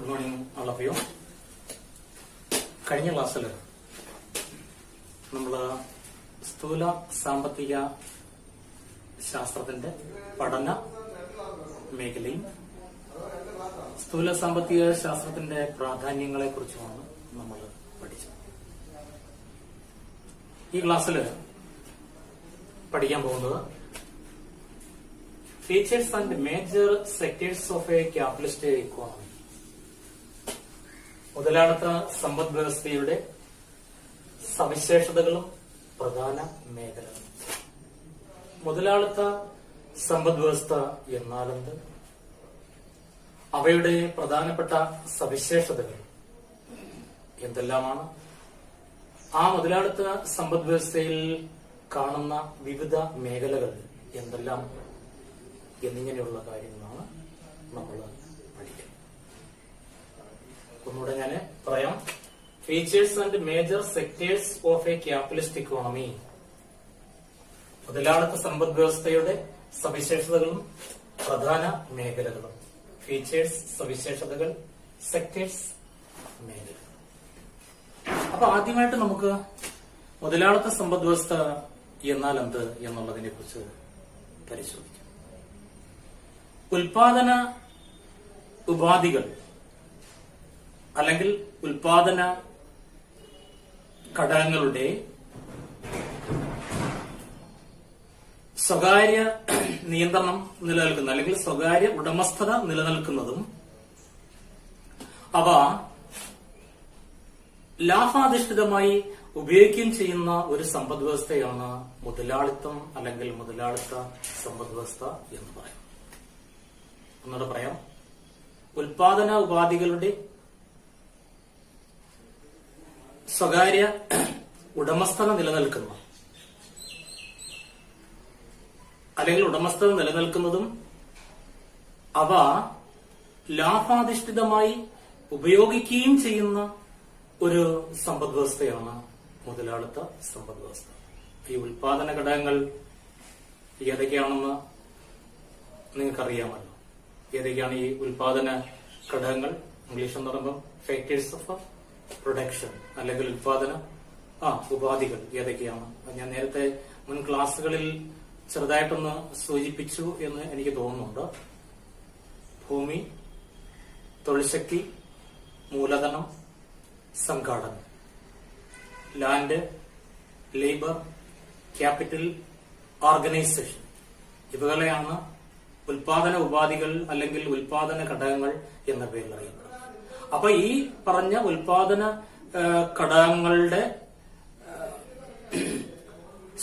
Good morning all of you. കഴിഞ്ഞ ക്ലാസ്സിൽ നമ്മൾ സ്ഥൂല സാമ്പത്തിക ശാസ്ത്രത്തിന്റെ പഠന മേഖലയും സ്ഥൂല സാമ്പത്തിക ശാസ്ത്രത്തിന്റെ പ്രാധാന്യങ്ങളെ കുറിച്ചുമാണ് നമ്മൾ പഠിച്ചത്. ഈ ക്ലാസ്സിൽ പഠിക്കാൻ പോകുന്നത് features and major sectors of a capitalist economy, മുതലാളിത്ത സമ്പദ് വ്യവസ്ഥയുടെ സവിശേഷതകളും പ്രധാന മേഖലകളും. മുതലാളിത്ത സമ്പദ് വ്യവസ്ഥ എന്നാലെന്ത്, അവയുടെ പ്രധാനപ്പെട്ട സവിശേഷതകൾ എന്തെല്ലാമാണ്, ആ മുതലാളിത്ത സമ്പദ് വ്യവസ്ഥയിൽ കാണുന്ന വിവിധ മേഖലകൾ എന്തെല്ലാം എന്നിങ്ങനെയുള്ള കാര്യങ്ങളാണ് നമ്മൾ പഠിക്കുന്നത്. ഒന്നുകൂടെ ഞാൻ പറയാം. Features and major sectors of a capitalist economy, മുതലാളിത്ത സമ്പദ് വ്യവസ്ഥയുടെ സവിശേഷതകളും പ്രധാന മേഖലകളും. ഫീച്ചേഴ്സ് സവിശേഷതകൾ, സെക്ടേഴ്സ് മേഖല. അപ്പൊ ആദ്യമായിട്ട് നമുക്ക് മുതലാളിത്ത സമ്പദ് വ്യവസ്ഥ എന്നാൽ എന്ത് എന്നുള്ളതിനെ കുറിച്ച് പരിശോധിക്കാം. ഉൽപാദന ഉപാധികൾ അല്ലെങ്കിൽ ഉൽപാദന ഘടകങ്ങളുടെ സ്വകാര്യ നിയന്ത്രണം നിലനിൽക്കുന്ന അല്ലെങ്കിൽ സ്വകാര്യ ഉടമസ്ഥത നിലനിൽക്കുന്നതും അവ ലാഭാധിഷ്ഠിതമായി ഉപയോഗിക്കുകയും ചെയ്യുന്ന ഒരു സമ്പദ് വ്യവസ്ഥയാണ് മുതലാളിത്തം അല്ലെങ്കിൽ മുതലാളിത്ത സമ്പദ് വ്യവസ്ഥ എന്ന് പറയും. ഒന്നുകൂടെ പറയാം. ഉൽപാദന ഉപാധികളുടെ സ്വകാര്യ ഉടമസ്ഥത നിലനിൽക്കുന്ന അല്ലെങ്കിൽ ഉടമസ്ഥത നിലനിൽക്കുന്നതും അവ ലാഭാധിഷ്ഠിതമായി ഉപയോഗിക്കുകയും ചെയ്യുന്ന ഒരു സമ്പദ് വ്യവസ്ഥയാണ് മുതലാളിത്ത സമ്പദ് വ്യവസ്ഥ. ഈ ഉൽപാദന ഘടകങ്ങൾ ഏതൊക്കെയാണെന്ന് നിങ്ങൾക്കറിയാമല്ലോ. ഏതൊക്കെയാണ് ഈ ഉൽപാദന ഘടകങ്ങൾ? ഇംഗ്ലീഷ് എന്ന് പറയുമ്പോൾ ഫാക്ടേഴ്സ് ഓഫ് പ്രൊഡക്ഷൻ അല്ലെങ്കിൽ ഉൽപാദന ഉപാധികൾ ഏതൊക്കെയാണ്? ഞാൻ നേരത്തെ മുൻ ക്ലാസ്സുകളിൽ ചെറുതായിട്ടൊന്ന് സൂചിപ്പിച്ചു എന്ന് എനിക്ക് തോന്നുന്നുണ്ട്. ഭൂമി, തൊഴിൽശക്തി, മൂലധനം, സംഘാടനം, ലാൻഡ്, ലേബർ, ക്യാപിറ്റൽ, ഓർഗനൈസേഷൻ, ഇവകളെയാണ് ഉൽപാദന ഉപാധികൾ അല്ലെങ്കിൽ ഉൽപാദന ഘടകങ്ങൾ എന്ന പേരിൽ അറിയപ്പെടുന്നത്. അപ്പൊ ഈ പറഞ്ഞ ഉൽപാദന ഘടകങ്ങളുടെ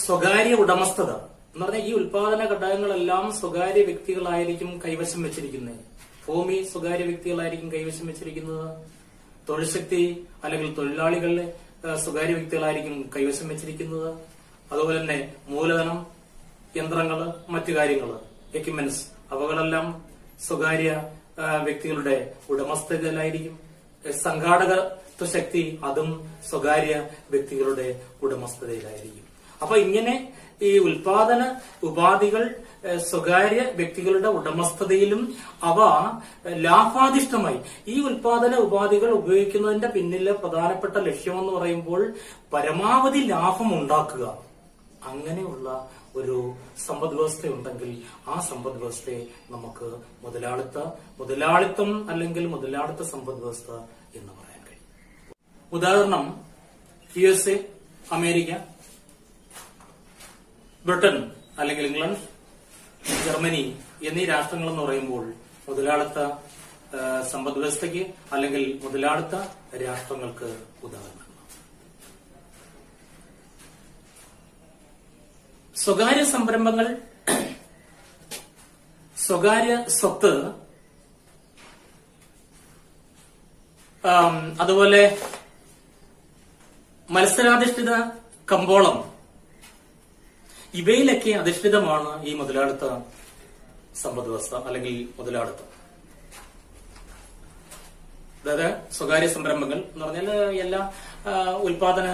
സ്വകാര്യ ഉടമസ്ഥത എന്ന് പറഞ്ഞാൽ ഈ ഉൽപാദന ഘടകങ്ങളെല്ലാം സ്വകാര്യ വ്യക്തികളായിരിക്കും കൈവശം വെച്ചിരിക്കുന്നത്. ഭൂമി സ്വകാര്യ വ്യക്തികളായിരിക്കും കൈവശം വെച്ചിരിക്കുന്നത്. തൊഴിൽശക്തി അല്ലെങ്കിൽ തൊഴിലാളികളുടെ സ്വകാര്യ വ്യക്തികളായിരിക്കും കൈവശം വെച്ചിരിക്കുന്നത്. അതുപോലെ തന്നെ മൂലധനം, യന്ത്രങ്ങള്, മറ്റു കാര്യങ്ങള്, എക്യുപ്മെന്റ്സ്, അവകളെല്ലാം സ്വകാര്യ വ്യക്തികളുടെ ഉടമസ്ഥതയിലായിരിക്കും. സംഘാടകത്വ ശക്തി അതും സ്വകാര്യ വ്യക്തികളുടെ ഉടമസ്ഥതയിലായിരിക്കും. അപ്പൊ ഇങ്ങനെ ഈ ഉൽപാദന ഉപാധികൾ സ്വകാര്യ വ്യക്തികളുടെ ഉടമസ്ഥതയിലും അവ ലാഭാധിഷ്ഠമായി ഈ ഉൽപാദന ഉപാധികൾ ഉപയോഗിക്കുന്നതിന്റെ പിന്നിലെ പ്രധാനപ്പെട്ട ലക്ഷ്യമെന്ന് പറയുമ്പോൾ പരമാവധി ലാഭം ഉണ്ടാക്കുക. അങ്ങനെയുള്ള ഒരു സമ്പദ് വ്യവസ്ഥ ഉണ്ടെങ്കിൽ ആ സമ്പദ് വ്യവസ്ഥയെ നമുക്ക് മുതലാളിത്തം അല്ലെങ്കിൽ മുതലാളിത്ത സമ്പദ് വ്യവസ്ഥ എന്ന് പറയാൻ കഴിയും. ഉദാഹരണം, USA, അമേരിക്ക, ബ്രിട്ടൻ അല്ലെങ്കിൽ ഇംഗ്ലണ്ട്, ജർമ്മനി എന്നീ രാഷ്ട്രങ്ങൾ എന്ന് പറയുമ്പോൾ മുതലാളിത്ത സമ്പദ് വ്യവസ്ഥയ്ക്ക് അല്ലെങ്കിൽ മുതലാളിത്ത രാഷ്ട്രങ്ങൾക്ക് ഉദാഹരണം. സ്വകാര്യ സംരംഭങ്ങൾ, സ്വകാര്യ സ്വത്ത്, അതുപോലെ മത്സരാധിഷ്ഠിത കമ്പോളം, ഇവയിലൊക്കെ അധിഷ്ഠിതമാണ് ഈ മുതലാളിത്ത സമ്പദ് വ്യവസ്ഥ അല്ലെങ്കിൽ മുതലാളിത്തം. അതായത് സ്വകാര്യ സംരംഭങ്ങൾ എന്ന് പറഞ്ഞാൽ എല്ലാ ഉൽപാദന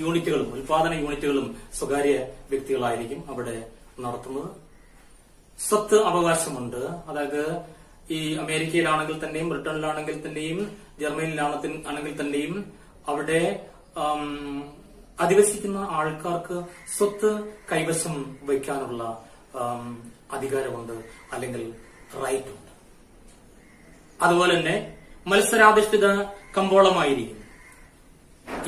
യൂണിറ്റുകളും സ്വകാര്യ വ്യക്തികളായിരിക്കും അവിടെ നടത്തുന്നത്. സ്വത്ത് അവകാശമുണ്ട്. അതായത് ഈ അമേരിക്കയിലാണെങ്കിൽ തന്നെയും ബ്രിട്ടനിലാണെങ്കിൽ തന്നെയും ജർമ്മനിയിലാണെങ്കിൽ തന്നെയും അവിടെ അധിവസിക്കുന്ന ആൾക്കാർക്ക് സ്വത്ത് കൈവശം വയ്ക്കാനുള്ള അധികാരമുണ്ട്, അല്ലെങ്കിൽ റൈറ്റ് ഉണ്ട്. അതുപോലെ തന്നെ മത്സരാധിഷ്ഠിത കമ്പോളമായിരിക്കും.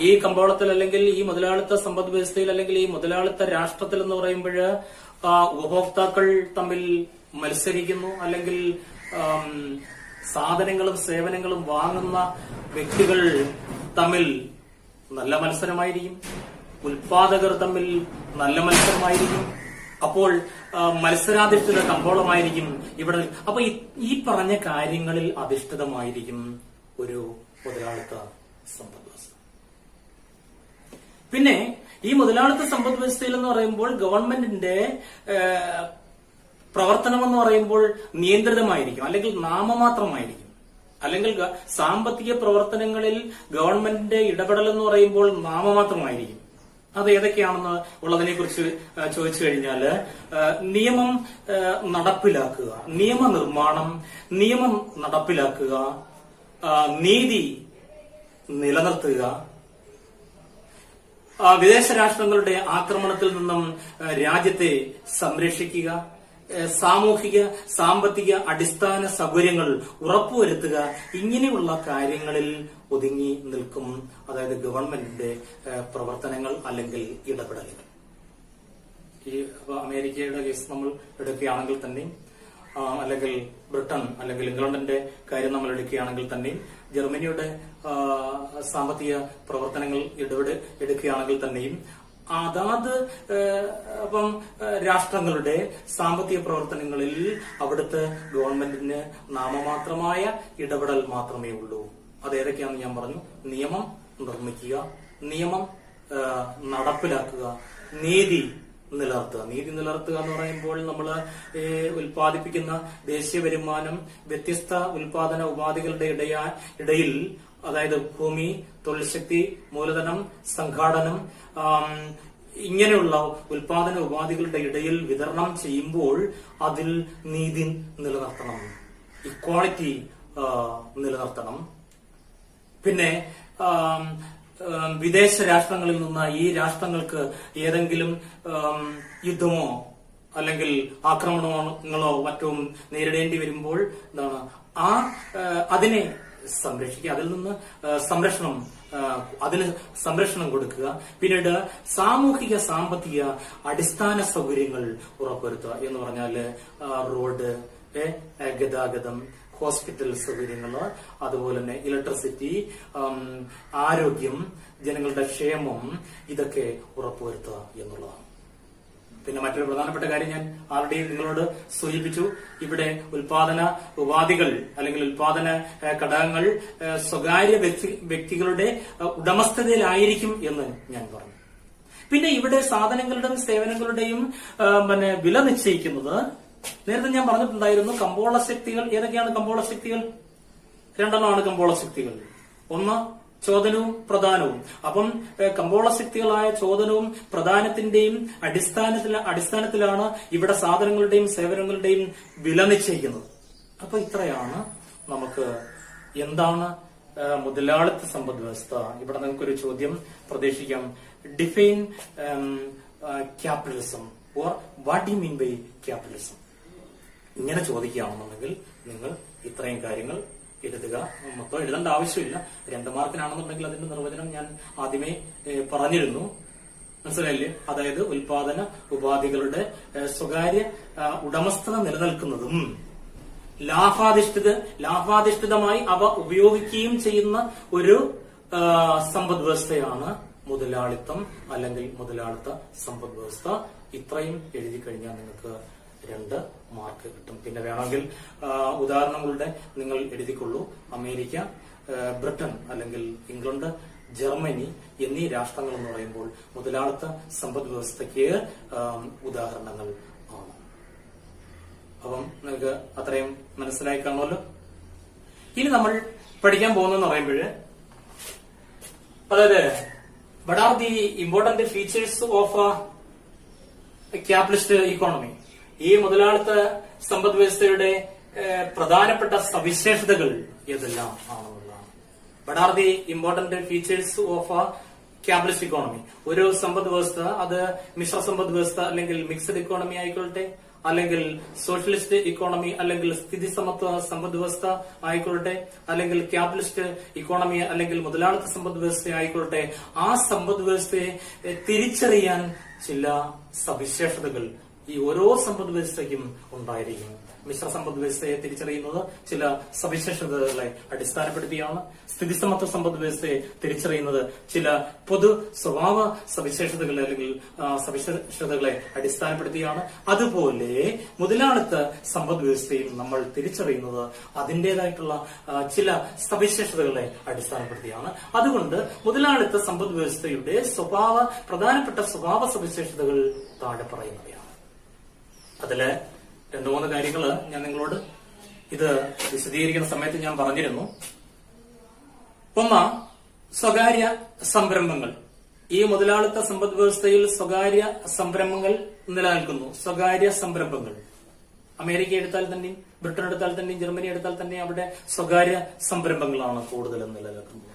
ഈ കമ്പോളത്തിൽ അല്ലെങ്കിൽ ഈ മുതലാളിത്ത സമ്പദ് വ്യവസ്ഥയിൽ അല്ലെങ്കിൽ ഈ മുതലാളിത്ത രാഷ്ട്രത്തിൽ എന്ന് പറയുമ്പോൾ ഉപഭോക്താക്കൾ തമ്മിൽ മത്സരിക്കുന്നു, അല്ലെങ്കിൽ സാധനങ്ങളും സേവനങ്ങളും വാങ്ങുന്ന വ്യക്തികൾ തമ്മിൽ നല്ല മത്സരമായിരിക്കും, ഉൽപാദകർ തമ്മിൽ നല്ല മത്സരമായിരിക്കും. അപ്പോൾ മത്സരാധിഷ്ഠിത കമ്പോളമായിരിക്കും ഇവിടെ. അപ്പൊ ഈ പറഞ്ഞ കാര്യങ്ങളിൽ അധിഷ്ഠിതമായിരിക്കും ഒരു മുതലാളിത്ത സമ്പദ് വ്യവസ്ഥ. പിന്നെ ഈ മുതലാളിത്ത സമ്പദ് വ്യവസ്ഥയിൽ എന്ന് പറയുമ്പോൾ ഗവൺമെന്റിന്റെ പ്രവർത്തനം എന്ന് പറയുമ്പോൾ നിയന്ത്രിതമായിരിക്കും, അല്ലെങ്കിൽ നാമമാത്രമായിരിക്കും. അല്ലെങ്കിൽ സാമ്പത്തിക പ്രവർത്തനങ്ങളിൽ ഗവൺമെന്റിന്റെ ഇടപെടൽ എന്ന് പറയുമ്പോൾ നാമമാത്രമായിരിക്കും. അത് ഏതൊക്കെയാണെന്ന് ഉള്ളതിനെ കുറിച്ച് ചോദിച്ചു കഴിഞ്ഞാൽ, നിയമം നടപ്പിലാക്കുക, നിയമനിർമ്മാണം, നിയമം നടപ്പിലാക്കുക, നീതി നിലനിർത്തുക, വിദേശ രാഷ്ട്രങ്ങളുടെ ആക്രമണത്തിൽ നിന്നും രാജ്യത്തെ സംരക്ഷിക്കുക, സാമൂഹിക സാമ്പത്തിക അടിസ്ഥാന സൗകര്യങ്ങൾ ഉറപ്പുവരുത്തുക, ഇങ്ങനെയുള്ള കാര്യങ്ങളിൽ ഒതുങ്ങി നിൽക്കും. അതായത് ഗവൺമെന്റിന്റെ പ്രവർത്തനങ്ങൾ അല്ലെങ്കിൽ ഇടപെടലുകൾ. ഈ അമേരിക്കയുടെ കേസ് നമ്മൾ എടുക്കുകയാണെങ്കിൽ തന്നെയും, അല്ലെങ്കിൽ ബ്രിട്ടൻ അല്ലെങ്കിൽ ഇംഗ്ലണ്ടിന്റെ കാര്യം നമ്മൾ എടുക്കുകയാണെങ്കിൽ തന്നെയും, ജർമ്മനിയുടെ സാമ്പത്തിക പ്രവർത്തനങ്ങൾ എടുക്കുകയാണെങ്കിൽ തന്നെയും, അതാത് രാഷ്ട്രങ്ങളുടെ സാമ്പത്തിക പ്രവർത്തനങ്ങളിൽ അവിടുത്തെ ഗവൺമെന്റിന് നാമമാത്രമായ ഇടപെടൽ മാത്രമേ ഉള്ളൂ. അത് ഏതൊക്കെയാണെന്ന് ഞാൻ പറഞ്ഞു. നിയമം നിർമ്മിക്കുക, നിയമം നടപ്പിലാക്കുക, നീതി നിലനിർത്തുക. നീതി നിലനിർത്തുക എന്ന് പറയുമ്പോൾ നമ്മൾ ഉൽപ്പാദിപ്പിക്കുന്ന ദേശീയ വരുമാനം വ്യത്യസ്ത ഉൽപാദന ഉപാധികളുടെ ഇടയിൽ, അതായത് ഭൂമി, തൊഴിൽ ശക്തി, മൂലധനം, സംഘാടനം, ഇങ്ങനെയുള്ള ഉൽപാദന ഉപാധികളുടെ ഇടയിൽ വിതരണം ചെയ്യുമ്പോൾ അതിൽ നീതി നിലനിർത്തണം, ഇക്വാളിറ്റി നിലനിർത്തണം. പിന്നെ വിദേശ രാഷ്ട്രങ്ങളിൽ നിന്ന് ഈ രാഷ്ട്രങ്ങൾക്ക് ഏതെങ്കിലും യുദ്ധമോ അല്ലെങ്കിൽ ആക്രമണങ്ങളോ മറ്റും നേരിടേണ്ടി വരുമ്പോൾ എന്താണ് അതിനെ സംരക്ഷിക്കുക, അതിൽ നിന്ന് അതിന് സംരക്ഷണം കൊടുക്കുക. പിന്നീട് സാമൂഹിക സാമ്പത്തിക അടിസ്ഥാന സൗകര്യങ്ങൾ ഉറപ്പുവരുത്തുക എന്ന് പറഞ്ഞാല് റോഡ്, ഗതാഗതം, ഹോസ്പിറ്റൽ സൗകര്യങ്ങൾ, അതുപോലെ തന്നെ ഇലക്ട്രിസിറ്റി, ആരോഗ്യം, ജനങ്ങളുടെ ക്ഷേമം, ഇതൊക്കെ ഉറപ്പുവരുത്തുക എന്നുള്ളതാണ്. പിന്നെ മറ്റൊരു പ്രധാനപ്പെട്ട കാര്യം ഞാൻ ആൾറെഡി നിങ്ങളോട് സൂചിപ്പിച്ചു. ഇവിടെ ഉൽപാദന ഉപാധികൾ അല്ലെങ്കിൽ ഉൽപാദന ഘടകങ്ങൾ സ്വകാര്യ വ്യക്തികളുടെ ഉടമസ്ഥതയിലായിരിക്കും എന്ന് ഞാൻ പറഞ്ഞു. പിന്നെ ഇവിടെ സാധനങ്ങളുടെയും സേവനങ്ങളുടെയും വില നിശ്ചയിക്കുന്നത് നേരത്തെ ഞാൻ പറഞ്ഞിട്ടുണ്ടായിരുന്നു. കമ്പോള ശക്തികൾ ഏതൊക്കെയാണ്? കമ്പോള ശക്തികൾ രണ്ടെണ്ണമാണ്. കമ്പോള ശക്തികൾ ഒന്ന് ചോദനവും പ്രധാനവും. അപ്പം കമ്പോള ശക്തികളായ ചോദനവും പ്രധാനത്തിന്റെയും അടിസ്ഥാനത്തിലാണ് ഇവിടെ സാധനങ്ങളുടെയും സേവനങ്ങളുടെയും വില നിശ്ചയിക്കുന്നത്. അപ്പൊ ഇത്രയാണ് നമുക്ക് എന്താണ് മുതലാളിത്ത സമ്പദ് വ്യവസ്ഥ. ഇവിടെ നമുക്കൊരു ചോദ്യം പ്രതീക്ഷിക്കാം. Define capitalism or what you mean by capitalism. ഇങ്ങനെ ചോദിക്കുകയാണെന്നുണ്ടെങ്കിൽ നിങ്ങൾ ഇത്രയും കാര്യങ്ങൾ എഴുതുക. മൊത്തം എഴുതേണ്ട ആവശ്യമില്ല. 2 മാർക്കിനാണെന്നുണ്ടെങ്കിൽ അതിന്റെ നിർവചനം ഞാൻ ആദ്യമേ പറഞ്ഞിരുന്നു. മനസ്സിലായില്ലേ? അതായത് ഉൽപാദന ഉപാധികളുടെ സ്വകാര്യ ഉടമസ്ഥത നിലനിൽക്കുന്നതും ലാഭാധിഷ്ഠിതമായി അവ ഉപയോഗിക്കുകയും ചെയ്യുന്ന ഒരു സമ്പദ് വ്യവസ്ഥയാണ് മുതലാളിത്തം അല്ലെങ്കിൽ മുതലാളിത്ത സമ്പദ് വ്യവസ്ഥ. ഇത്രയും എഴുതി കഴിഞ്ഞാൽ നിങ്ങൾക്ക് 2 മാർക്ക് കിട്ടും. പിന്നെ വേണമെങ്കിൽ ഉദാഹരണങ്ങളുടെ നിങ്ങൾ എഴുതിക്കൊള്ളൂ. അമേരിക്ക, ബ്രിട്ടൻ അല്ലെങ്കിൽ ഇംഗ്ലണ്ട്, ജർമ്മനി എന്നീ രാഷ്ട്രങ്ങൾ എന്ന് പറയുമ്പോൾ മുതലാളിത്ത സമ്പദ് വ്യവസ്ഥയ്ക്ക് ഉദാഹരണങ്ങൾ ആണ്. അപ്പം നിങ്ങൾക്ക് അത്രയും മനസ്സിലായി കാണുമല്ലോ. ഇനി നമ്മൾ പഠിക്കാൻ പോകുന്നതെന്ന് പറയുമ്പോൾ, അതായത് what are the important features of a capitalist economy? ഈ മുതലാളിത്ത സമ്പദ് വ്യവസ്ഥയുടെ പ്രധാനപ്പെട്ട സവിശേഷതകൾ ഏതെല്ലാം ആണെന്നുള്ളതാണ്. What are the important features of a capitalist economy? ഒരു സമ്പദ് വ്യവസ്ഥ, അത് മിശ്ര സമ്പദ് വ്യവസ്ഥ അല്ലെങ്കിൽ മിക്സഡ് ഇക്കോണമി ആയിക്കൊള്ളട്ടെ, അല്ലെങ്കിൽ സോഷ്യലിസ്റ്റ് ഇക്കോണമി അല്ലെങ്കിൽ സ്ഥിതി സമത്വ സമ്പദ് വ്യവസ്ഥ ആയിക്കൊള്ളട്ടെ, അല്ലെങ്കിൽ ക്യാപിറ്റലിസ്റ്റ് ഇക്കോണമി അല്ലെങ്കിൽ മുതലാളിത്ത സമ്പദ് വ്യവസ്ഥ ആയിക്കൊള്ളട്ടെ, ആ സമ്പദ് വ്യവസ്ഥയെ തിരിച്ചറിയാൻ ചില സവിശേഷതകൾ ഈ ഓരോ സമ്പദ് വ്യവസ്ഥയ്ക്കും ഉണ്ടായിരിക്കും. മിശ്ര സമ്പദ് വ്യവസ്ഥയെ തിരിച്ചറിയുന്നത് ചില സവിശേഷതകളെ അടിസ്ഥാനപ്പെടുത്തിയാണ്. സ്ഥിതിസമത്വ സമ്പദ് വ്യവസ്ഥയെ തിരിച്ചറിയുന്നത് ചില പൊതു സ്വഭാവ സവിശേഷതകൾ അല്ലെങ്കിൽ സവിശേഷതകളെ അടിസ്ഥാനപ്പെടുത്തിയാണ്. അതുപോലെ മുതലാളിത്ത സമ്പദ് വ്യവസ്ഥയും നമ്മൾ തിരിച്ചറിയുന്നത് അതിന്റേതായിട്ടുള്ള ചില സവിശേഷതകളെ അടിസ്ഥാനപ്പെടുത്തിയാണ്. അതുകൊണ്ട് മുതലാളിത്ത സമ്പദ് വ്യവസ്ഥയുടെ പ്രധാനപ്പെട്ട സ്വഭാവ സവിശേഷതകൾ താഴെ പറയുന്നവയാണ്. അതില് 2-3 കാര്യങ്ങൾ ഞാൻ നിങ്ങളോട് ഇത് വിശദീകരിക്കുന്ന സമയത്ത് ഞാൻ പറഞ്ഞിരുന്നു. ഒന്ന്, സ്വകാര്യ സംരംഭങ്ങൾ. ഈ മുതലാളിത്ത സമ്പദ് വ്യവസ്ഥയിൽ സ്വകാര്യ സംരംഭങ്ങൾ നിലനിൽക്കുന്നു. സ്വകാര്യ സംരംഭങ്ങൾ അമേരിക്ക എടുത്താൽ തന്നെയും ബ്രിട്ടൻ എടുത്താൽ തന്നെയും ജർമ്മനി എടുത്താൽ തന്നെയും അവിടെ സ്വകാര്യ സംരംഭങ്ങളാണ് കൂടുതലും നിലനിൽക്കുന്നത്.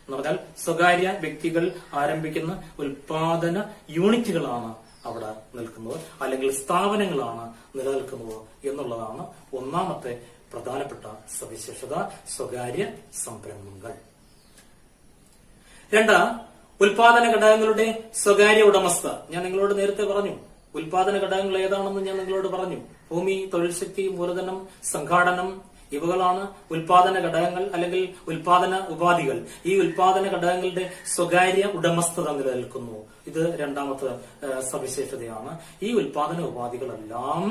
എന്ന് പറഞ്ഞാൽ സ്വകാര്യ വ്യക്തികൾ ആരംഭിക്കുന്ന ഉൽപാദന യൂണിറ്റുകളാണ് അവിടെ നിൽക്കുന്നത്, അല്ലെങ്കിൽ സ്ഥാപനങ്ങളാണ് നിലനിൽക്കുന്നത് എന്നുള്ളതാണ് ഒന്നാമത്തെ പ്രധാനപ്പെട്ട സവിശേഷത, സ്വകാര്യ സംരംഭങ്ങൾ. 2, ഉൽപാദന ഘടകങ്ങളുടെ സ്വകാര്യ ഉടമസ്ഥ. ഞാൻ നിങ്ങളോട് നേരത്തെ പറഞ്ഞു ഉൽപാദന ഘടകങ്ങൾ ഏതാണെന്ന് ഞാൻ നിങ്ങളോട് പറഞ്ഞു. ഭൂമി, തൊഴിൽ ശക്തി, മൂലധനം, സംഘാടനം, ഇവകളാണ് ഉൽപാദന ഘടകങ്ങൾ അല്ലെങ്കിൽ ഉൽപാദന ഉപാധികൾ. ഈ ഉൽപാദന ഘടകങ്ങളുടെ സ്വകാര്യ ഉടമസ്ഥത നിലനിൽക്കുന്നു. ഇത് രണ്ടാമത്തെ സവിശേഷതയാണ്. ഈ ഉൽപാദന ഉപാധികളെല്ലാം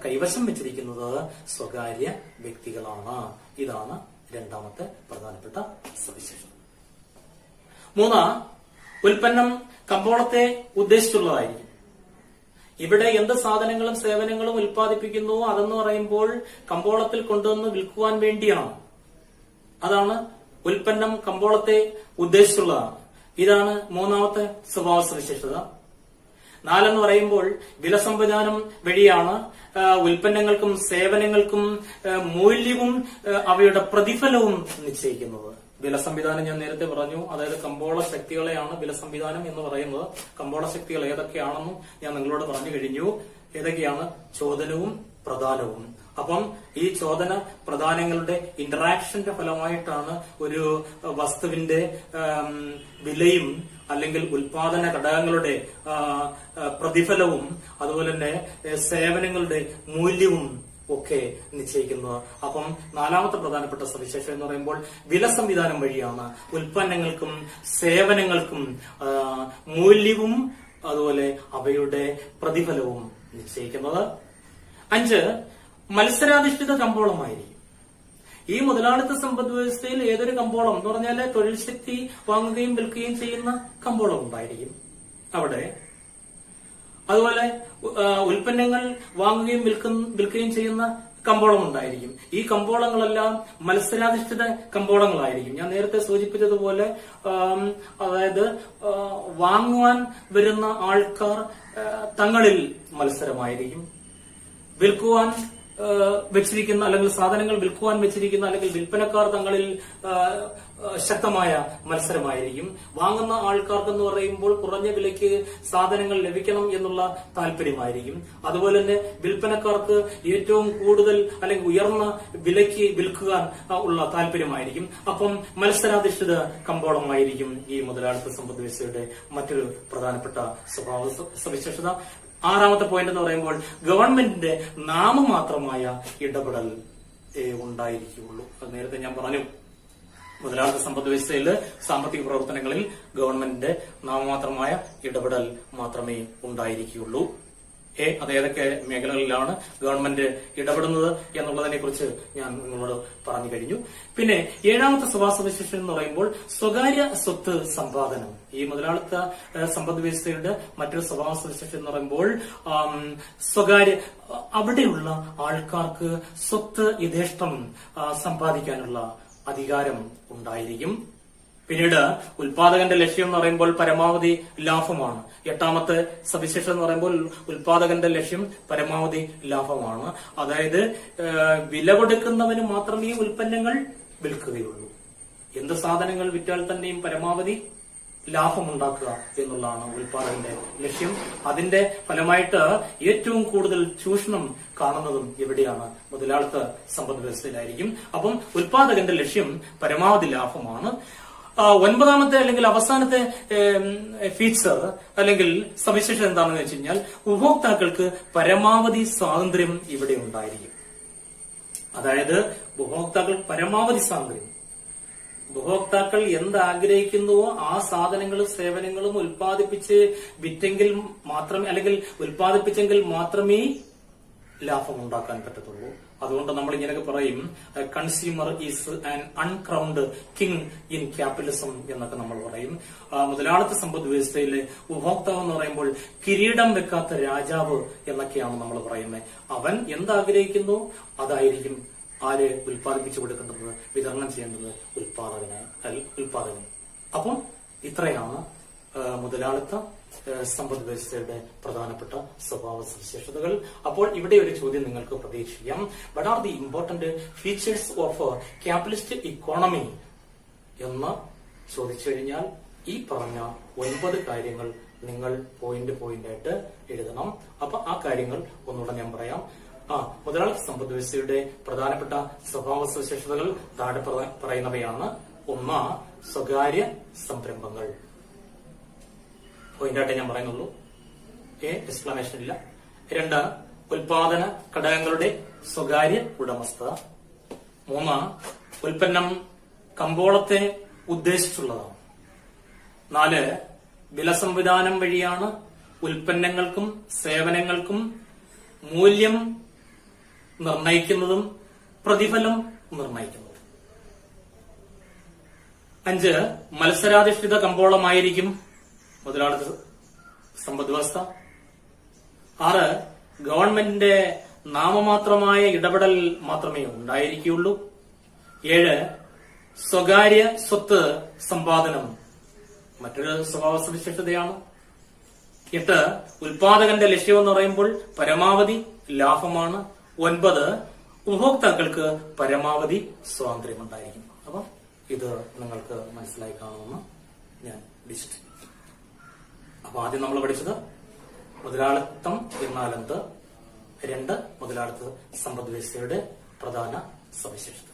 കൈവശം വെച്ചിരിക്കുന്നത് സ്വകാര്യ വ്യക്തികളാണ്. ഇതാണ് രണ്ടാമത്തെ പ്രധാനപ്പെട്ട സവിശേഷത. 3, ഉൽപ്പന്നം കമ്പോളത്തെ ഉദ്ദേശിച്ചുള്ളതായിരിക്കും. ഇവിടെ എന്ത് സാധനങ്ങളും സേവനങ്ങളും ഉൽപ്പാദിപ്പിക്കുന്നു അതെന്ന് പറയുമ്പോൾ കമ്പോളത്തിൽ കൊണ്ടുവന്ന് വിൽക്കുവാൻ വേണ്ടിയാണ്. അതാണ് ഉൽപ്പന്നം കമ്പോളത്തെ ഉദ്ദേശിച്ചുള്ളതാണ്. ഇതാണ് മൂന്നാമത്തെ സ്വഭാവ സവിശേഷത. 4 എന്ന് പറയുമ്പോൾ വില സംവിധാനം വഴിയാണ് ഉൽപ്പന്നങ്ങൾക്കും സേവനങ്ങൾക്കും മൂല്യവും അവയുടെ പ്രതിഫലവും നിശ്ചയിക്കുന്നത്. വില സംവിധാനം ഞാൻ നേരത്തെ പറഞ്ഞു, അതായത് കമ്പോള ശക്തികളെയാണ് വില സംവിധാനം എന്ന് പറയുന്നത്. കമ്പോള ശക്തികൾ ഏതൊക്കെയാണെന്നും ഞാൻ നിങ്ങളോട് പറഞ്ഞു കഴിഞ്ഞു. ഏതൊക്കെയാണ്? ചോദനവും പ്രദാനവും. അപ്പം ഈ ചോദന പ്രദാനങ്ങളുടെ ഇന്ററാക്ഷന്റെ ഫലമായിട്ടാണ് ഒരു വസ്തുവിന്റെ വിലയും അല്ലെങ്കിൽ ഉൽപാദന ഘടകങ്ങളുടെ പ്രതിഫലവും അതുപോലെ തന്നെ സേവനങ്ങളുടെ മൂല്യവും ഒക്കെ നിശ്ചയിക്കുന്നത്. അപ്പം 4ാമത്തെ പ്രധാനപ്പെട്ട സവിശേഷത എന്ന് പറയുമ്പോൾ വില സംവിധാനം വഴിയാണ് ഉൽപ്പന്നങ്ങൾക്കും സേവനങ്ങൾക്കും മൂല്യവും അതുപോലെ അവയുടെ പ്രതിഫലവും നിശ്ചയിക്കുന്നത്. 5, മത്സരാധിഷ്ഠിത കമ്പോളമായിരിക്കും. ഈ മുതലാളിത്ത സമ്പദ് വ്യവസ്ഥയിൽ ഏതൊരു കമ്പോളം എന്ന് പറഞ്ഞാൽ തൊഴിൽ ശക്തി വാങ്ങുകയും വിൽക്കുകയും ചെയ്യുന്ന കമ്പോളം ഉണ്ടായിരിക്കും അവിടെ. അതുപോലെ ഉൽപ്പന്നങ്ങൾ വാങ്ങുകയും വിൽക്കുകയും ചെയ്യുന്ന കമ്പോളം ഉണ്ടായിരിക്കും. ഈ കമ്പോളങ്ങളെല്ലാം മത്സരാധിഷ്ഠിത കമ്പോളങ്ങളായിരിക്കും. ഞാൻ നേരത്തെ സൂചിപ്പിച്ചതുപോലെ അതായത് വാങ്ങുവാൻ വരുന്ന ആൾക്കാർ തങ്ങളിൽ മത്സരമായിരിക്കും. വിൽക്കുവാൻ വെച്ചിരിക്കുന്ന അല്ലെങ്കിൽ സാധനങ്ങൾ വിൽക്കുവാൻ വെച്ചിരിക്കുന്ന അല്ലെങ്കിൽ വിൽപ്പനക്കാർ തങ്ങളിൽ ശക്തമായ മത്സരമായിരിക്കും. വാങ്ങുന്ന ആൾക്കാർക്കെന്ന് പറയുമ്പോൾ കുറഞ്ഞ വിലയ്ക്ക് സാധനങ്ങൾ ലഭിക്കണം എന്നുള്ള താല്പര്യമായിരിക്കും. അതുപോലെ തന്നെ വിൽപ്പനക്കാർക്ക് ഏറ്റവും കൂടുതൽ അല്ലെങ്കിൽ ഉയർന്ന വിലയ്ക്ക് വിൽക്കുവാൻ ഉള്ള താല്പര്യമായിരിക്കും. അപ്പം മത്സരാധിഷ്ഠിത കമ്പോളമായിരിക്കും ഈ മുതലാളിത്ത സമ്പദ് വ്യവസ്ഥയുടെ മറ്റൊരു പ്രധാനപ്പെട്ട സ്വഭാവ സവിശേഷത. 6ാമത്തെ പോയിന്റ് എന്ന് പറയുമ്പോൾ ഗവൺമെന്റിന്റെ നാമമാത്രമായ ഇടപെടൽ ഉണ്ടായിരിക്കുകയുള്ളൂ. അത് നേരത്തെ ഞാൻ പറഞ്ഞു. മുതലാളിത്ത സമ്പദ് വ്യവസ്ഥയിൽ സാമ്പത്തിക പ്രവർത്തനങ്ങളിൽ ഗവൺമെന്റിന്റെ നാമമാത്രമായ ഇടപെടൽ മാത്രമേ ഉണ്ടായിരിക്കുകയുള്ളൂ. അത് ഏതൊക്കെ മേഖലകളിലാണ് ഗവൺമെന്റ് ഇടപെടുന്നത് എന്നുള്ളതിനെ കുറിച്ച് ഞാൻ നിങ്ങളോട് പറഞ്ഞു കഴിഞ്ഞു. പിന്നെ 7ാമത്തെ സ്വഭാവ സവിശേഷത എന്ന് പറയുമ്പോൾ സ്വകാര്യ സ്വത്ത് സമ്പാദനം. ഈ മുതലാളിത്ത സമ്പദ് വ്യവസ്ഥയുടെ മറ്റൊരു സ്വഭാവ സവിശേഷത എന്ന് പറയുമ്പോൾ അവിടെയുള്ള ആൾക്കാർക്ക് സ്വത്ത് യഥേഷ്ടം സമ്പാദിക്കാനുള്ള അധികാരം ഉണ്ടായിരിക്കും. പിന്നീട് ഉൽപാദകന്റെ ലക്ഷ്യം എന്ന് പറയുമ്പോൾ പരമാവധി ലാഭമാണ്. എട്ടാമത്തെ സവിശേഷത എന്ന് പറയുമ്പോൾ ഉൽപാദകന്റെ ലക്ഷ്യം പരമാവധി ലാഭമാണ്. അതായത് വില കൊടുക്കുന്നവന് മാത്രമേ ഉൽപ്പന്നങ്ങൾ വിൽക്കുകയുള്ളൂ. എന്ത് സാധനങ്ങൾ വിറ്റാൽ തന്നെയും പരമാവധി ലാഭമുണ്ടാക്കുക എന്നുള്ളതാണ് ഉൽപാദകന്റെ ലക്ഷ്യം. അതിന്റെ ഫലമായിട്ട് ഏറ്റവും കൂടുതൽ ചൂഷണം കാണുന്നതും എവിടെയാണ്? മുതലാളിത്ത സമ്പദ് വ്യവസ്ഥയിലായിരിക്കും. അപ്പം ഉൽപാദകന്റെ ലക്ഷ്യം പരമാവധി ലാഭമാണ്. ഒൻപതാമത്തെ അല്ലെങ്കിൽ അവസാനത്തെ ഫീച്ചർ അല്ലെങ്കിൽ സവിശേഷത എന്താണെന്ന് വെച്ച് കഴിഞ്ഞാൽ ഉപഭോക്താക്കൾക്ക് പരമാവധി സ്വാതന്ത്ര്യം ഇവിടെ ഉണ്ടായിരിക്കും. അതായത് ഉപഭോക്താക്കൾ പരമാവധി സ്വാതന്ത്ര്യം, ഉപഭോക്താക്കൾ എന്താഗ്രഹിക്കുന്നുവോ ആ സാധനങ്ങളും സേവനങ്ങളും ഉൽപ്പാദിപ്പിച്ച് വിറ്റെങ്കിൽ മാത്രമേ അല്ലെങ്കിൽ ഉൽപ്പാദിപ്പിച്ചെങ്കിൽ മാത്രമേ ലാഭം ഉണ്ടാക്കാൻ പറ്റത്തുള്ളൂ. അതുകൊണ്ട് നമ്മൾ ഇങ്ങനെയൊക്കെ പറയും, consumer is an uncrowned king in capitalism എന്നൊക്കെ നമ്മൾ പറയും. മുതലാളിത്ത സമ്പദ് വ്യവസ്ഥയിലെ ഉപഭോക്താവ് എന്ന് പറയുമ്പോൾ കിരീടം വെക്കാത്ത രാജാവ് എന്നൊക്കെയാണ് നമ്മൾ പറയുന്നത്. അവൻ എന്താഗ്രഹിക്കുന്നു അതായിരിക്കും ആര് ഉൽപ്പാദിപ്പിച്ചു കൊടുക്കേണ്ടത്, വിതരണം ചെയ്യേണ്ടത് ഉൽപാദകൻ. അപ്പം ഇത്രയാണ് മുതലാളിത്ത സമ്പദ് വ്യവസ്ഥയുടെ പ്രധാനപ്പെട്ട സ്വഭാവ സവിശേഷതകൾ. അപ്പോൾ ഇവിടെ ഒരു ചോദ്യം നിങ്ങൾക്ക് പ്രതീക്ഷിക്കാം. What are the important features of capitalist economy എന്ന് ചോദിച്ചു കഴിഞ്ഞാൽ ഈ പറഞ്ഞ 9 കാര്യങ്ങൾ നിങ്ങൾ പോയിന്റായിട്ട് എഴുതണം. അപ്പൊ ആ കാര്യങ്ങൾ ഒന്നുകൂടെ ഞാൻ പറയാം. മുതലാളിത്ത സമ്പദ് വ്യവസ്ഥയുടെ പ്രധാനപ്പെട്ട സ്വഭാവ സവിശേഷതകൾ താഴെ പറയുന്നവയാണ്. 1, സ്വകാര്യ സംരംഭങ്ങൾ. പോയിന്റായിട്ട് ഞാൻ പറയുന്നുള്ളൂ, എക്സ്പ്ലനേഷൻ ഇല്ല. 2, ഉൽപാദന ഘടകങ്ങളുടെ സ്വകാര്യ ഉടമസ്ഥത. 3, ഉൽപ്പന്നം കമ്പോളത്തെ ഉദ്ദേശിച്ചുള്ളതാണ്. 4, വില സംവിധാനം വഴിയാണ് ഉൽപ്പന്നങ്ങൾക്കും സേവനങ്ങൾക്കും മൂല്യം നിർണയിക്കുന്നതും പ്രതിഫലം നിർണയിക്കുന്നതും. 5, മത്സരാധിഷ്ഠിത കമ്പോളമായിരിക്കും മുതലാളിത്ത സമ്പദ് വ്യവസ്ഥ. 6, ഗവൺമെന്റിന്റെ നാമമാത്രമായ ഇടപെടൽ മാത്രമേ ഉണ്ടായിരിക്കുകയുള്ളൂ. 7, സ്വകാര്യ സ്വത്ത് സമ്പാദനം മറ്റൊരു സ്വഭാവ സവിശേഷതയാണ്. 8, ഉൽപാദകന്റെ ലക്ഷ്യം എന്ന് പറയുമ്പോൾ പരമാവധി ലാഭമാണ്. 9, ഉപഭോക്താക്കൾക്ക് പരമാവധി സ്വാതന്ത്ര്യം ഉണ്ടായിരിക്കും. അപ്പൊ ഇത് നിങ്ങൾക്ക് മനസ്സിലായി കാണുമെന്ന് ഞാൻ വിശ്വസിക്കുന്നു. അപ്പൊ ആദ്യം നമ്മൾ പഠിച്ചത് മുതലാളിത്തം എന്നാൽ എന്ത്, 2, മുതലാളിത്ത സമ്പദ് വ്യവസ്ഥയുടെ പ്രധാന സവിശേഷത.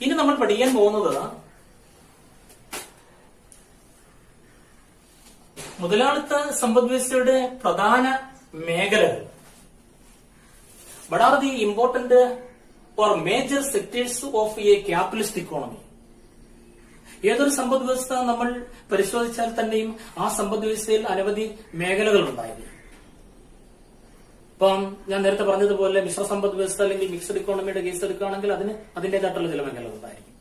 ഇനി നമ്മൾ പഠിക്കാൻ പോകുന്നത് മുതലാളിത്ത സമ്പദ് വ്യവസ്ഥയുടെ പ്രധാന മേഖലകൾ. What are the important or major sectors of a capitalist economy? ഏതൊരു സമ്പദ് വ്യവസ്ഥ നമ്മൾ പരിശോധിച്ചാൽ തന്നെയും ആ സമ്പദ് വ്യവസ്ഥയിൽ അനവധി മേഖലകൾ ഉണ്ടായിരിക്കും. ഇപ്പം ഞാൻ നേരത്തെ പറഞ്ഞതുപോലെ മിശ്ര സമ്പദ് വ്യവസ്ഥ അല്ലെങ്കിൽ മിക്സഡ് ഇക്കോണമിയുടെ കേസ് എടുക്കുകയാണെങ്കിൽ അതിന് അതിന്റേതായിട്ടുള്ള ചില മേഖലകൾ ഉണ്ടായിരിക്കും.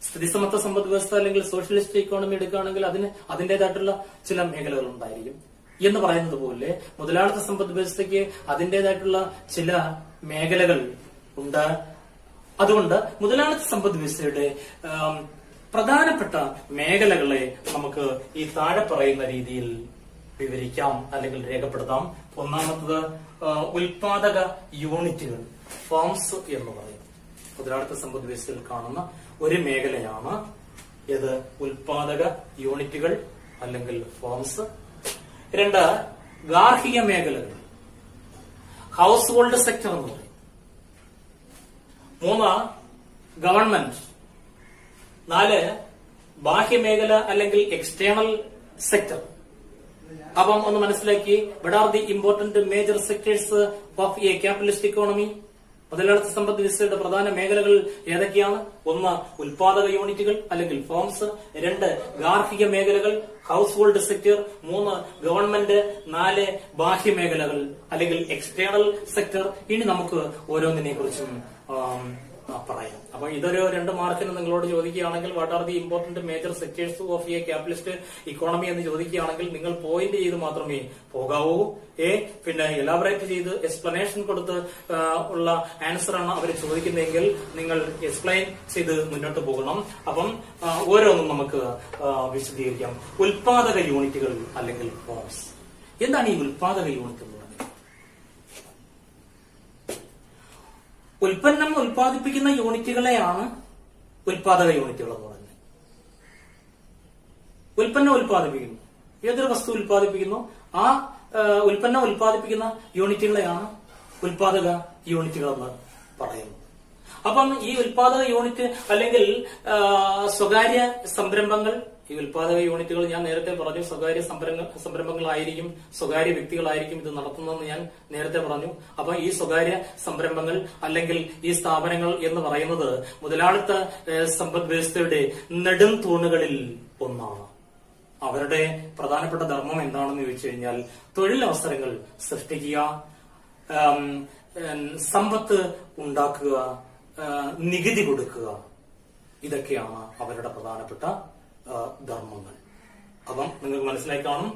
സ്ഥിതിസമത്വ സമ്പദ് വ്യവസ്ഥ അല്ലെങ്കിൽ സോഷ്യലിസ്റ്റ് ഇക്കോണമി എടുക്കുകയാണെങ്കിൽ അതിന് അതിന്റേതായിട്ടുള്ള ചില മേഖലകൾ ഉണ്ടായിരിക്കും. എന്ന് പറയുന്നത് പോലെ മുതലാളിത്ത സമ്പദ് വ്യവസ്ഥയ്ക്ക് അതിന്റേതായിട്ടുള്ള ചില മേഖലകൾ ഉണ്ട്. അതുകൊണ്ട് മുതലാളിത്ത സമ്പദ് വ്യവസ്ഥയുടെ പ്രധാനപ്പെട്ട മേഖലകളെ നമുക്ക് ഈ താഴെ പറയുന്ന രീതിയിൽ വിവരിക്കാം അല്ലെങ്കിൽ രേഖപ്പെടുത്താം. ഒന്നാമത്തത് ഉൽപാദക യൂണിറ്റുകൾ, ഫാംസ് എന്ന് പറയും. മുതലാളിത്ത സമ്പദ് വ്യവസ്ഥയിൽ കാണുന്ന ഒരു മേഖലയാണ് ഇത് ഉൽപാദക യൂണിറ്റുകൾ അല്ലെങ്കിൽ ഫാംസ്. 2, ഗാർഹിക മേഖലകൾ, ഹൗസ് ഹോൾഡ് സെക്ടർ എന്ന് പറയും. 3, ഗവൺമെന്റ്. 4, ബാഹ്യമേഖല അല്ലെങ്കിൽ എക്സ്റ്റേണൽ സെക്ടർ. അപ്പം ഒന്ന് മനസ്സിലാക്കി, what are the important major sectors of a capitalist economy? മുതലാളിത്ത സമ്പദ് വ്യവസ്ഥയുടെ പ്രധാന മേഖലകൾ ഏതൊക്കെയാണ്? 1, ഉൽപാദക യൂണിറ്റുകൾ അല്ലെങ്കിൽ ഫേംസ്. 2, ഗാർഹിക മേഖലകൾ, ഹൗസ് ഹോൾഡ് സെക്ടർ. 3, ഗവൺമെന്റ്. 4, ബാഹ്യമേഖലകൾ അല്ലെങ്കിൽ എക്സ്റ്റേണൽ സെക്ടർ. ഇനി നമുക്ക് ഓരോന്നിനെ കുറിച്ചും പറയാം. അപ്പൊ ഇതൊരു 2 മാർക്കിന് നിങ്ങളോട് ചോദിക്കുകയാണെങ്കിൽ what are the important major sectors of a capitalist economy എന്ന് ചോദിക്കുകയാണെങ്കിൽ നിങ്ങൾ പോയിന്റ് ചെയ്ത് മാത്രമേ പോകാവൂ. പിന്നെ എലാബറേറ്റ് ചെയ്ത് എക്സ്പ്ലനേഷൻ കൊടുത്ത് ഉള്ള ആൻസർ ആണ് അവർ ചോദിക്കുന്നതെങ്കിൽ നിങ്ങൾ എക്സ്പ്ലെയിൻ ചെയ്ത് മുന്നോട്ട് പോകണം. അപ്പം ഓരോന്നും നമുക്ക് വിശദീകരിക്കാം. ഉൽപാദക യൂണിറ്റുകൾ അല്ലെങ്കിൽ ഫോംസ്. എന്താണ് ഈ ഉൽപാദക യൂണിറ്റ് എന്ന് പറയുന്നത്? ഉൽപ്പന്നം ഉൽപ്പാദിപ്പിക്കുന്ന യൂണിറ്റുകളെയാണ് ഉൽപാദക യൂണിറ്റുകൾ എന്ന് പറയുന്നത്. ഉൽപ്പന്നം ഉൽപ്പാദിപ്പിക്കുന്നു, ഏതൊരു വസ്തു ഉൽപ്പാദിപ്പിക്കുന്നു ആ ഉൽപ്പന്നം ഉൽപ്പാദിപ്പിക്കുന്ന യൂണിറ്റുകളെയാണ് ഉൽപാദക യൂണിറ്റുകൾ എന്ന് പറയുന്നത്. അപ്പം ഈ ഉൽപാദക യൂണിറ്റ് അല്ലെങ്കിൽ സ്വകാര്യ സംരംഭങ്ങൾ, ഈ ഉൽപാദക യൂണിറ്റുകൾ ഞാൻ നേരത്തെ പറഞ്ഞു സ്വകാര്യ സംരംഭങ്ങളായിരിക്കും, സ്വകാര്യ വ്യക്തികളായിരിക്കും ഇത് നടത്തുന്നതെന്ന് ഞാൻ നേരത്തെ പറഞ്ഞു. അപ്പൊ ഈ സ്വകാര്യ സംരംഭങ്ങൾ അല്ലെങ്കിൽ ഈ സ്ഥാപനങ്ങൾ എന്ന് പറയുന്നത് മുതലാളിത്ത സമ്പദ് വ്യവസ്ഥയുടെ നെടും തൂണുകളിൽ ഒന്നാണ്. അവരുടെ പ്രധാനപ്പെട്ട ധർമ്മം എന്താണെന്ന് ചോദിച്ചു കഴിഞ്ഞാൽ തൊഴിലവസരങ്ങൾ സൃഷ്ടിക്കുക, സമ്പത്ത് ഉണ്ടാക്കുക, നികുതി കൊടുക്കുക. ഇതൊക്കെയാണ് അവരുടെ പ്രധാനപ്പെട്ട ധർമ്മങ്ങൾ. അപ്പം നിങ്ങൾക്ക് മനസ്സിലായി കാണും.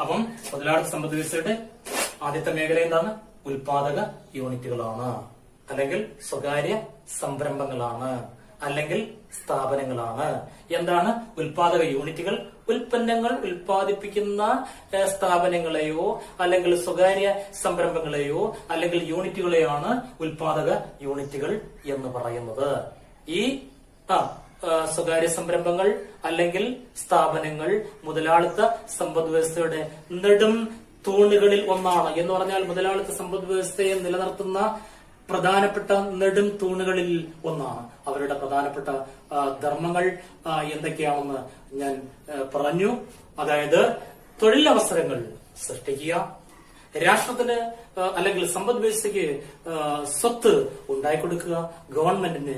അപ്പം മുതലാളിത്ത സമ്പദ് വ്യവസ്ഥയുടെ ആദ്യത്തെ മേഖല എന്താണ്? ഉൽപാദക യൂണിറ്റുകളാണ്, അല്ലെങ്കിൽ സ്വകാര്യ സംരംഭങ്ങളാണ്, അല്ലെങ്കിൽ സ്ഥാപനങ്ങളാണ്. എന്താണ് ഉൽപാദക യൂണിറ്റുകൾ? ഉൽപ്പന്നങ്ങൾ ഉൽപ്പാദിപ്പിക്കുന്ന സ്ഥാപനങ്ങളെയോ അല്ലെങ്കിൽ സ്വകാര്യ സംരംഭങ്ങളെയോ അല്ലെങ്കിൽ യൂണിറ്റുകളെയാണ് ഉൽപാദക യൂണിറ്റുകൾ എന്ന് പറയുന്നത്. ഈ സ്വകാര്യ സംരംഭങ്ങൾ അല്ലെങ്കിൽ സ്ഥാപനങ്ങൾ മുതലാളിത്ത സമ്പദ് വ്യവസ്ഥയുടെ നെടും തൂണുകളിൽ ഒന്നാണ്. എന്ന് പറഞ്ഞാൽ മുതലാളിത്ത സമ്പദ് വ്യവസ്ഥയെ നിലനിർത്തുന്ന പ്രധാനപ്പെട്ട നെടും തൂണുകളിൽ ഒന്നാണ്. അവരുടെ പ്രധാനപ്പെട്ട ധർമ്മങ്ങൾ എന്തൊക്കെയാണെന്ന് ഞാൻ പറഞ്ഞു. അതായത് തൊഴിലവസരങ്ങൾ സൃഷ്ടിക്കുക, രാഷ്ട്രത്തിന് അല്ലെങ്കിൽ സമ്പദ് വ്യവസ്ഥയ്ക്ക് സ്വത്ത് ഉണ്ടായിക്കൊടുക്കുക, ഗവൺമെന്റിന്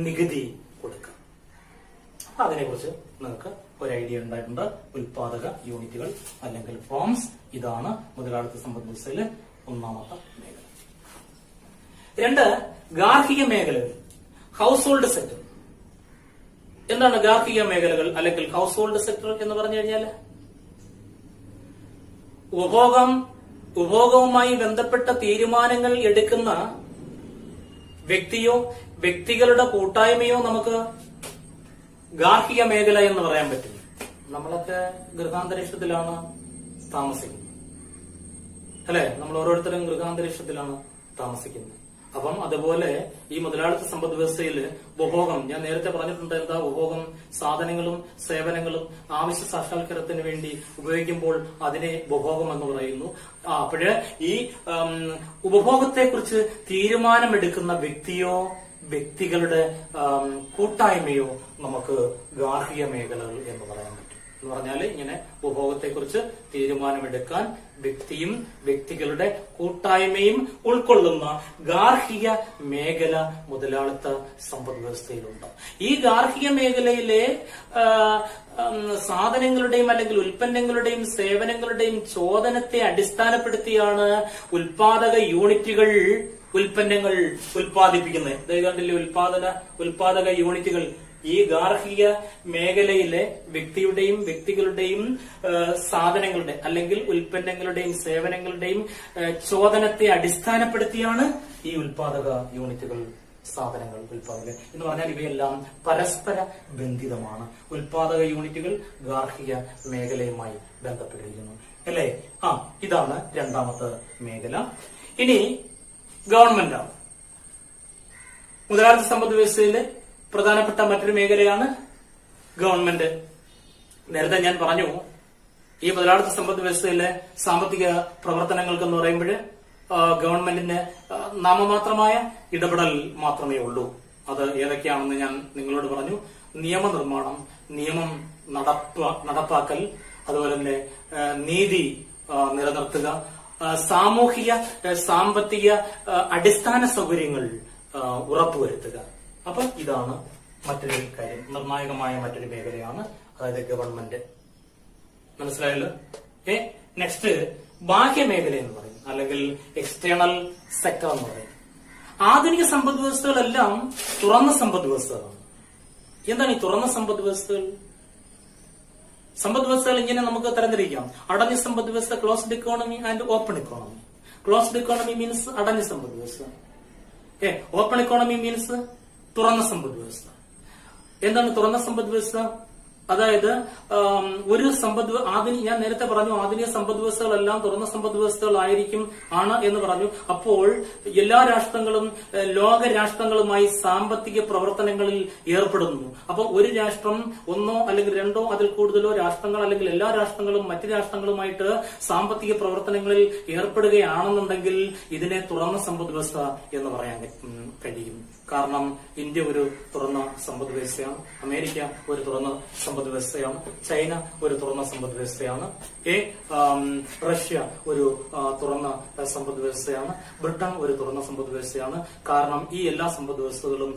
നികുതി കൊടുക്കുക. അതിനെക്കുറിച്ച് നിങ്ങൾക്ക് ഒരു ഐഡിയ ഉണ്ടായിട്ടുണ്ട്. ഉൽപാദക യൂണിറ്റുകൾ അല്ലെങ്കിൽ ഫോംസ്, ഇതാണ് മുതലാളിത്ത സമ്പദ് വ്യവസ്ഥയിലെ ഒന്നാമത്തെ മേഖല. 2, ഗാർഹിക മേഖലകൾ, ഹൗസ് ഹോൾഡ് സെക്ടർ. എന്താണ് ഗാർഹിക മേഖലകൾ അല്ലെങ്കിൽ ഹൗസ് ഹോൾഡ് സെക്ടർ എന്ന് പറഞ്ഞു കഴിഞ്ഞാൽ ഉപഭോഗവുമായി ബന്ധപ്പെട്ട തീരുമാനങ്ങൾ എടുക്കുന്ന വ്യക്തിയോ വ്യക്തികളുടെ കൂട്ടായ്മയോ നമുക്ക് ഗാർഹിക മേഖല എന്ന് പറയാൻ പറ്റും. നമ്മളൊക്കെ ഗൃഹാന്തരീക്ഷത്തിലാണ് താമസിക്കുന്നത്, അല്ലെ? നമ്മൾ ഓരോരുത്തരും ഗൃഹാന്തരീക്ഷത്തിലാണ് താമസിക്കുന്നത്. അപ്പം അതുപോലെ ഈ മുതലാളിത്ത സമ്പദ് വ്യവസ്ഥയിൽ ഉപഭോഗം, ഞാൻ നേരത്തെ പറഞ്ഞിട്ടുണ്ട്, എന്താ ഉപഭോഗം? സാധനങ്ങളും സേവനങ്ങളും ആവശ്യ സാക്ഷാത്കാരത്തിന് വേണ്ടി ഉപയോഗിക്കുമ്പോൾ അതിനെ ഉപഭോഗം എന്ന് പറയുന്നു. അപ്പോഴ് ഈ ഉപഭോഗത്തെക്കുറിച്ച് തീരുമാനമെടുക്കുന്ന വ്യക്തിയോ വ്യക്തികളുടെ കൂട്ടായ്മയോ നമുക്ക് ഗാർഹിക മേഖലകൾ എന്ന് പറയാൻ പറ്റും. എന്ന് പറഞ്ഞാൽ ഇങ്ങനെ ഉപഭോഗത്തെക്കുറിച്ച് തീരുമാനമെടുക്കാൻ വ്യക്തിയും വ്യക്തികളുടെ കൂട്ടായ്മയും ഉൾക്കൊള്ളുന്ന ഗാർഹിക മേഖല മുതലാളിത്ത സമ്പദ് വ്യവസ്ഥയിലുണ്ട്. ഈ ഗാർഹിക മേഖലയിലെ സാധനങ്ങളുടെയും അല്ലെങ്കിൽ ഉൽപ്പന്നങ്ങളുടെയും സേവനങ്ങളുടെയും ചോദനത്തെ അടിസ്ഥാനപ്പെടുത്തിയാണ് ഉൽപാദക യൂണിറ്റുകൾ ഉൽപ്പന്നങ്ങൾ ഉൽപ്പാദിപ്പിക്കുന്നത്. കണ്ടില്ലേ? ഉൽപാദക യൂണിറ്റുകൾ ഈ ഗാർഹിക മേഖലയിലെ വ്യക്തിയുടെയും വ്യക്തികളുടെയും സാധനങ്ങളുടെ അല്ലെങ്കിൽ ഉൽപ്പന്നങ്ങളുടെയും സേവനങ്ങളുടെയും ചോദനത്തെ അടിസ്ഥാനപ്പെടുത്തിയാണ് ഈ ഉൽപാദക യൂണിറ്റുകൾ സാധനങ്ങൾ ഉൽപ്പാദിക്കുക എന്ന് പറഞ്ഞാൽ ഇവയെല്ലാം പരസ്പര ബന്ധിതമാണ്. ഉൽപാദക യൂണിറ്റുകൾ ഗാർഹിക മേഖലയുമായി ബന്ധപ്പെട്ടിരിക്കുന്നു, അല്ലേ? ഇതാണ് രണ്ടാമത്തെ മേഖല. ഇനി ഗവൺമെന്റാണ്. മുതലാളിത്ത സമ്പദ് വ്യവസ്ഥയിലെ പ്രധാനപ്പെട്ട മറ്റൊരു മേഖലയാണ് ഗവൺമെന്റ്. നേരത്തെ ഞാൻ പറഞ്ഞു, ഈ മുതലാളിത്ത സമ്പദ് വ്യവസ്ഥയിലെ സാമ്പത്തിക പ്രവർത്തനങ്ങൾക്ക് എന്ന് പറയുമ്പോൾ ഗവൺമെന്റിന് നാമമാത്രമായ ഇടപെടൽ മാത്രമേ ഉള്ളൂ. അത് ഏതൊക്കെയാണെന്ന് ഞാൻ നിങ്ങളോട് പറഞ്ഞു. നിയമനിർമ്മാണം, നിയമം നടപ്പാക്കൽ, അതുപോലെ തന്നെ നീതി നിലനിർത്തുക, സാമൂഹിക സാമ്പത്തിക അടിസ്ഥാന സൗകര്യങ്ങൾ ഉറപ്പുവരുത്തുക. അപ്പൊ ഇതാണ് മറ്റൊരു കാര്യം, നിർണായകമായ മറ്റൊരു മേഖലയാണ്, അതായത് ഗവൺമെന്റ്. മനസ്സിലായല്ലോ? നെക്സ്റ്റ് ബാഹ്യമേഖല എന്ന് പറയും, അല്ലെങ്കിൽ എക്സ്റ്റേണൽ സെക്ടർ എന്ന് പറയും. ആധുനിക സമ്പദ് വ്യവസ്ഥകളെല്ലാം തുറന്ന സമ്പദ് വ്യവസ്ഥകളാണ്. എന്താണ് ഈ തുറന്ന സമ്പദ് വ്യവസ്ഥകൾ? സമ്പദ് വ്യവസ്ഥകൾ ഇങ്ങനെ നമുക്ക് തരംതിരിക്കാം. അടഞ്ഞ സമ്പദ് വ്യവസ്ഥ, closed economy and open economy. Closed economy means അടഞ്ഞ സമ്പദ് വ്യവസ്ഥ. ഓപ്പൺ ഇക്കോണമി മീൻസ് തുറന്ന സമ്പദ് വ്യവസ്ഥ. എന്താണ് തുറന്ന സമ്പദ് വ്യവസ്ഥ? അതായത് ഒരു ഞാൻ നേരത്തെ പറഞ്ഞു ആധുനിക സമ്പദ് വ്യവസ്ഥകളെല്ലാം തുറന്ന സമ്പദ് വ്യവസ്ഥകളായിരിക്കും എന്ന് പറഞ്ഞു. അപ്പോൾ എല്ലാ രാഷ്ട്രങ്ങളും ലോക രാഷ്ട്രങ്ങളുമായി സാമ്പത്തിക പ്രവർത്തനങ്ങളിൽ ഏർപ്പെടുന്നു. അപ്പോൾ ഒരു രാഷ്ട്രം ഒന്നോ അല്ലെങ്കിൽ രണ്ടോ അതിൽ കൂടുതലോ രാഷ്ട്രങ്ങൾ അല്ലെങ്കിൽ എല്ലാ രാഷ്ട്രങ്ങളും മറ്റു രാഷ്ട്രങ്ങളുമായിട്ട് സാമ്പത്തിക പ്രവർത്തനങ്ങളിൽ ഏർപ്പെടുകയാണെന്നുണ്ടെങ്കിൽ ഇതിനെ തുറന്ന സമ്പദ് വ്യവസ്ഥ എന്ന് പറയാൻ കഴിയും. കാരണം ഇന്ത്യ ഒരു തുറന്ന സമ്പദ് വ്യവസ്ഥയാണ്, അമേരിക്ക ഒരു തുറന്ന സമ്പദ് വ്യവസ്ഥയാണ്, ചൈന ഒരു തുറന്ന സമ്പദ് വ്യവസ്ഥയാണ്, റഷ്യ ഒരു തുറന്ന സമ്പദ് വ്യവസ്ഥയാണ്, ബ്രിട്ടൻ ഒരു തുറന്ന സമ്പദ് വ്യവസ്ഥയാണ്. കാരണം ഈ എല്ലാ സമ്പദ് വ്യവസ്ഥകളും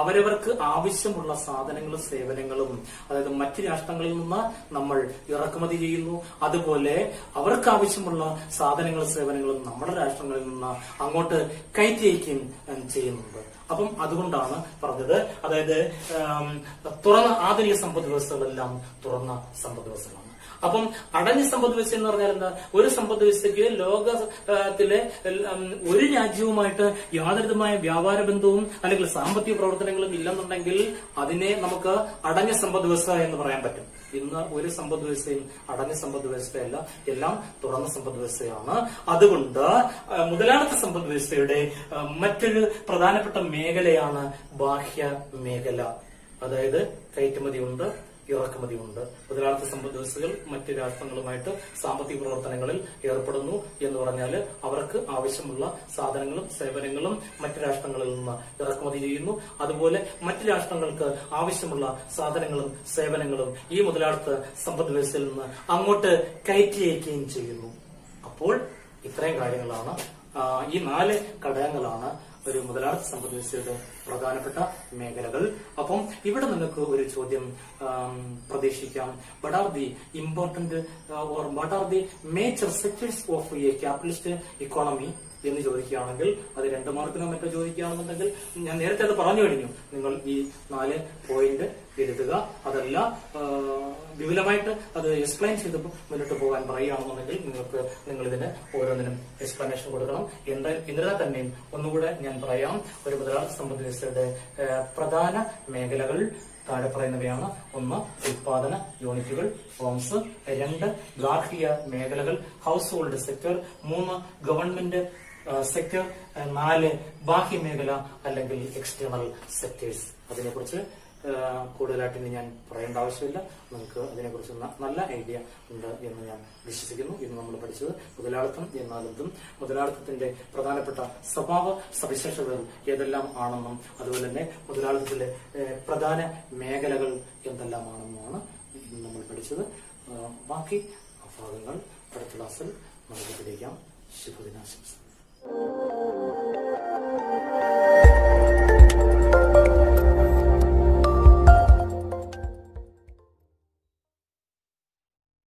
അവരവർക്ക് ആവശ്യമുള്ള സാധനങ്ങളും സേവനങ്ങളും അതായത് മറ്റ് രാഷ്ട്രങ്ങളിൽ നിന്ന് നമ്മൾ ഇറക്കുമതി ചെയ്യുന്നു. അതുപോലെ അവർക്ക് ആവശ്യമുള്ള സാധനങ്ങളും സേവനങ്ങളും നമ്മുടെ രാഷ്ട്രങ്ങളിൽ നിന്ന് അങ്ങോട്ട് കയറ്റി അയക്കുകയും ചെയ്യുന്നുണ്ട്. അപ്പം അതുകൊണ്ടാണ് പറഞ്ഞത്, അതായത് തുറന്ന ആധുനിക സമ്പദ് വ്യവസ്ഥകളെല്ലാം തുറന്ന സമ്പദ് വ്യവസ്ഥകളാണ്. അപ്പം അടഞ്ഞ സമ്പദ് വ്യവസ്ഥ എന്ന് പറഞ്ഞാൽ എന്താ? ഒരു സമ്പദ് വ്യവസ്ഥയ്ക്ക് ലോകത്തിലെ ഒരു രാജ്യവുമായിട്ട് യാതൊരുവിധമായ വ്യാപാര ബന്ധവും അല്ലെങ്കിൽ സാമ്പത്തിക പ്രവർത്തനങ്ങളും ഇല്ലെന്നുണ്ടെങ്കിൽ അതിനെ നമുക്ക് അടഞ്ഞ സമ്പദ് വ്യവസ്ഥ എന്ന് പറയാൻ പറ്റും. ഇന്ന് ഒരു സമ്പദ് വ്യവസ്ഥയും അടഞ്ഞ സമ്പദ് വ്യവസ്ഥയല്ല, എല്ലാം തുറന്ന സമ്പദ് വ്യവസ്ഥയാണ്. അതുകൊണ്ട് മുതലാളിത്ത സമ്പദ് വ്യവസ്ഥയുടെ മറ്റൊരു പ്രധാനപ്പെട്ട മേഖലയാണ് ബാഹ്യ മേഖല. അതായത് കയറ്റുമതിയുണ്ട്, ഇറക്കുമതിയുണ്ട്. മുതലാളിത്ത സമ്പദ് വ്യവസ്ഥകൾ മറ്റ് രാഷ്ട്രങ്ങളുമായിട്ട് സാമ്പത്തിക പ്രവർത്തനങ്ങളിൽ ഏർപ്പെടുന്നു എന്ന് പറഞ്ഞാൽ അവർക്ക് ആവശ്യമുള്ള സാധനങ്ങളും സേവനങ്ങളും മറ്റ് രാഷ്ട്രങ്ങളിൽ നിന്ന് ഇറക്കുമതി ചെയ്യുന്നു. അതുപോലെ മറ്റ് രാഷ്ട്രങ്ങൾക്ക് ആവശ്യമുള്ള സാധനങ്ങളും സേവനങ്ങളും ഈ മുതലാളിത്ത സമ്പദ് വ്യവസ്ഥയിൽ നിന്ന് അങ്ങോട്ട് കയറ്റി അയക്കുകയും ചെയ്യുന്നു. അപ്പോൾ ഇത്രയും കാര്യങ്ങളാണ്, ഈ 4 ഘടകങ്ങളാണ് ഒരു മുതലാളിത്ത സമ്പദ് വ്യവസ്ഥയുടെ പ്രധാനപ്പെട്ട മേഖലകൾ. അപ്പം ഇവിടെ നിങ്ങൾക്ക് ഒരു ചോദ്യം പ്രതീക്ഷിക്കാം. what are the important or what are the major sectors of a capitalist economy എന്ന് ചോദിക്കുകയാണെങ്കിൽ അത് 2 മാർക്കിനോ മറ്റോ ചോദിക്കുകയാണെന്നുണ്ടെങ്കിൽ ഞാൻ നേരത്തെ അത് പറഞ്ഞു കഴിഞ്ഞു. നിങ്ങൾ ഈ 4 പോയിന്റ് എഴുതുക. അതല്ല വിപുലമായിട്ട് അത് എക്സ്പ്ലെയിൻ ചെയ്ത് മുന്നോട്ട് പോകാൻ പറയുകയാണെന്നുണ്ടെങ്കിൽ നിങ്ങൾ ഇതിന് ഓരോന്നിനും എക്സ്പ്ലനേഷൻ കൊടുക്കണം. എന്നിരുന്നാൽ തന്നെയും ഒന്നുകൂടെ ഞാൻ പറയാം, ഒരു മുതലാളിത്ത സമ്പദ് വ്യവസ്ഥയുടെ പ്രധാന മേഖലകൾ താഴെ പറയുന്നവയാണ്. 1 ഉത്പാദന യൂണിറ്റുകൾ ഫോംസ്, 2 ഗാർഹിക മേഖലകൾ house hold sector, 3 government sector, 4 ബാഹ്യ മേഖല അല്ലെങ്കിൽ എക്സ്റ്റേണൽ സെക്ടേഴ്സ്. അതിനെക്കുറിച്ച് കൂടുതലായിട്ട് ഇനി ഞാൻ പറയേണ്ട ആവശ്യമില്ല. നിങ്ങൾക്ക് അതിനെക്കുറിച്ച് നല്ല ഐഡിയ ഉണ്ട് എന്ന് ഞാൻ വിശ്വസിക്കുന്നു. ഇന്ന് നമ്മൾ പഠിച്ചത് മുതലാളിത്തം എന്നാലെന്തും, മുതലാളിത്തത്തിന്റെ പ്രധാനപ്പെട്ട സ്വഭാവ സവിശേഷതകൾ ഏതെല്ലാം ആണെന്നും അതുപോലെ തന്നെ മുതലാളിത്തത്തിലെ പ്രധാന മേഖലകൾ എന്തെല്ലാമാണെന്നുമാണ് ഇന്ന് നമ്മൾ പഠിച്ചത്. ബാക്കി ഭാഗങ്ങൾ അടുത്ത ക്ലാസ്സിൽ നമുക്ക് പഠിക്കാം. ശുഭദിനാശംസ.